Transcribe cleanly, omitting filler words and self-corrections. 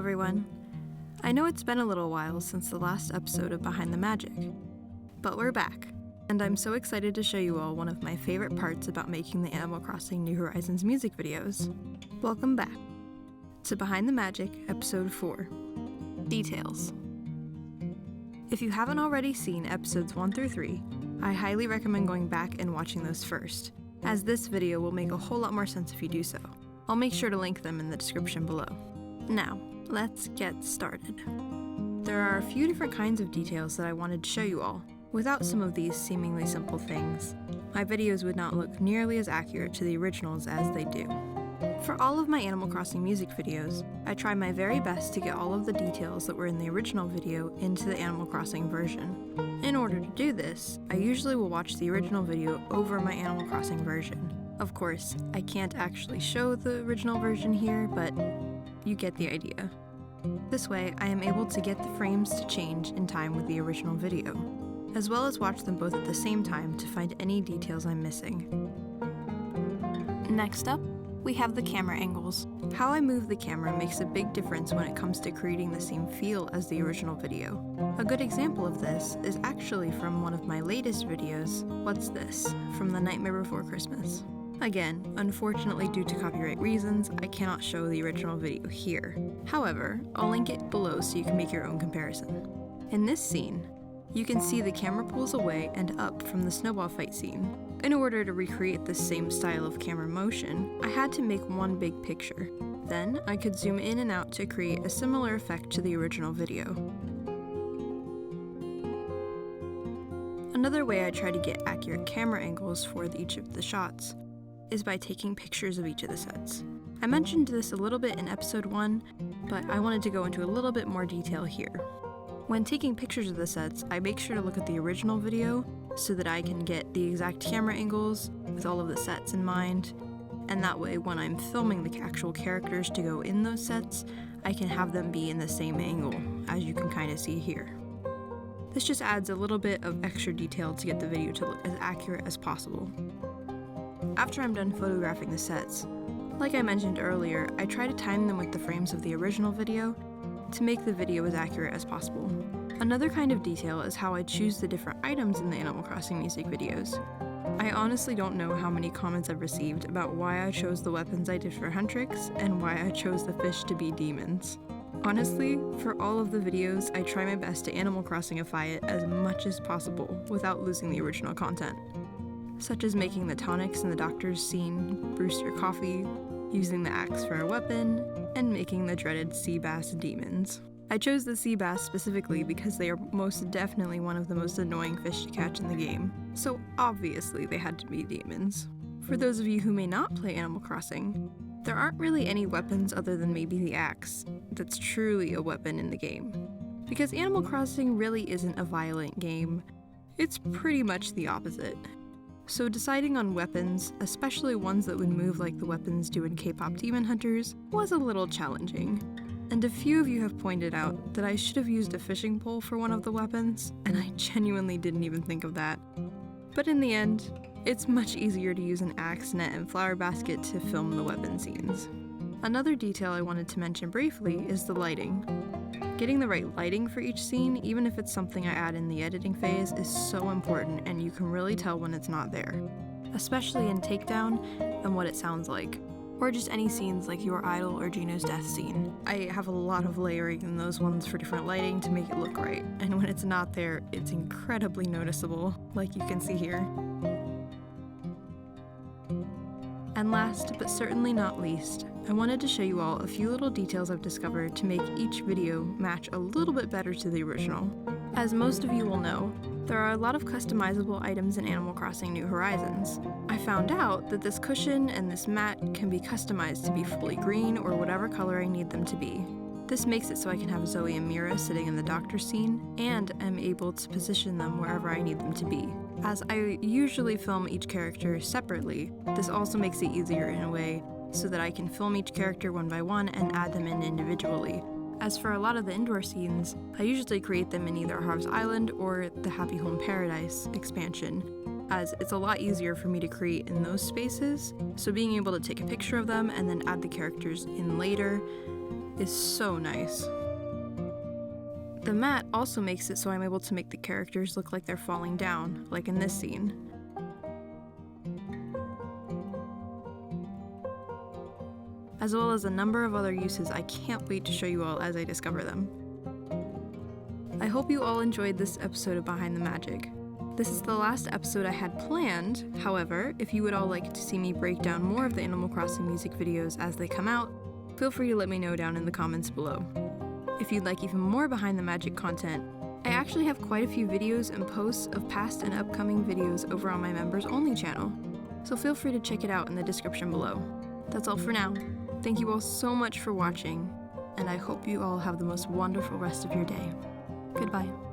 everyone. I know it's been a little while since the last episode of Behind the Magic, but we're back, and I'm so excited to show you all one of my favorite parts about making the Animal Crossing New Horizons music videos. Welcome back to Behind the Magic, Episode 4, Details. If you haven't already seen episodes 1 through 3, I highly recommend going back and watching those first, as this video will make a whole lot more sense if you do so. I'll make sure to link them in the description below. Now, let's get started. There are a few different kinds of details that I wanted to show you all. Without some of these seemingly simple things, my videos would not look nearly as accurate to the originals as they do. For all of my Animal Crossing music videos, I try my very best to get all of the details that were in the original video into the Animal Crossing version. In order to do this, I usually will watch the original video over my Animal Crossing version. Of course, I can't actually show the original version here, but you get the idea. This way, I am able to get the frames to change in time with the original video, as well as watch them both at the same time to find any details I'm missing. Next up, we have the camera angles. How I move the camera makes a big difference when it comes to creating the same feel as the original video. A good example of this is actually from one of my latest videos, What's This? From The Nightmare Before Christmas. Again, unfortunately due to copyright reasons, I cannot show the original video here. However, I'll link it below so you can make your own comparison. In this scene, you can see the camera pulls away and up from the snowball fight scene. In order to recreate this same style of camera motion, I had to make one big picture. Then, I could zoom in and out to create a similar effect to the original video. Another way I try to get accurate camera angles for each of the shots is by taking pictures of each of the sets. I mentioned this a little bit in episode 1, but I wanted to go into a little bit more detail here. When taking pictures of the sets, I make sure to look at the original video so that I can get the exact camera angles with all of the sets in mind, and that way when I'm filming the actual characters to go in those sets, I can have them be in the same angle, as you can kind of see here. This just adds a little bit of extra detail to get the video to look as accurate as possible. After I'm done photographing the sets, like I mentioned earlier, I try to time them with the frames of the original video to make the video as accurate as possible. Another kind of detail is how I choose the different items in the Animal Crossing music videos. I honestly don't know how many comments I've received about why I chose the weapons I did for Huntrix and why I chose the fish to be demons. Honestly, for all of the videos, I try my best to Animal Crossingify it as much as possible without losing the original content, such as making the tonics in the doctor's scene Brewster Coffee, using the axe for a weapon, and making the dreaded sea bass demons. I chose the sea bass specifically because they are most definitely one of the most annoying fish to catch in the game, so obviously they had to be demons. For those of you who may not play Animal Crossing, there aren't really any weapons other than maybe the axe that's truly a weapon in the game. Because Animal Crossing really isn't a violent game, it's pretty much the opposite. So deciding on weapons, especially ones that would move like the weapons do in K-pop Demon Hunters, was a little challenging. And a few of you have pointed out that I should have used a fishing pole for one of the weapons, and I genuinely didn't even think of that. But in the end, it's much easier to use an axe, net, and flower basket to film the weapon scenes. Another detail I wanted to mention briefly is the lighting. Getting the right lighting for each scene, even if it's something I add in the editing phase, is so important, and you can really tell when it's not there. Especially in Takedown and what it sounds like. Or just any scenes like Your Idol or Gino's death scene. I have a lot of layering in those ones for different lighting to make it look right, and when it's not there, it's incredibly noticeable, like you can see here. And last, but certainly not least, I wanted to show you all a few little details I've discovered to make each video match a little bit better to the original. As most of you will know, there are a lot of customizable items in Animal Crossing New Horizons. I found out that this cushion and this mat can be customized to be fully green or whatever color I need them to be. This makes it so I can have Zoe and Mira sitting in the doctor scene, and am able to position them wherever I need them to be. As I usually film each character separately, this also makes it easier in a way so that I can film each character one by one and add them in individually. As for a lot of the indoor scenes, I usually create them in either Harv's Island or the Happy Home Paradise expansion, as it's a lot easier for me to create in those spaces, so being able to take a picture of them and then add the characters in later is so nice. The mat also makes it so I'm able to make the characters look like they're falling down, like in this scene. As well as a number of other uses I can't wait to show you all as I discover them. I hope you all enjoyed this episode of Behind the Magic. This is the last episode I had planned. However, if you would all like to see me break down more of the Animal Crossing music videos as they come out, feel free to let me know down in the comments below. If you'd like even more Behind the Magic content, I actually have quite a few videos and posts of past and upcoming videos over on my members only channel, so feel free to check it out in the description below. That's all for now. Thank you all so much for watching, and I hope you all have the most wonderful rest of your day. Goodbye.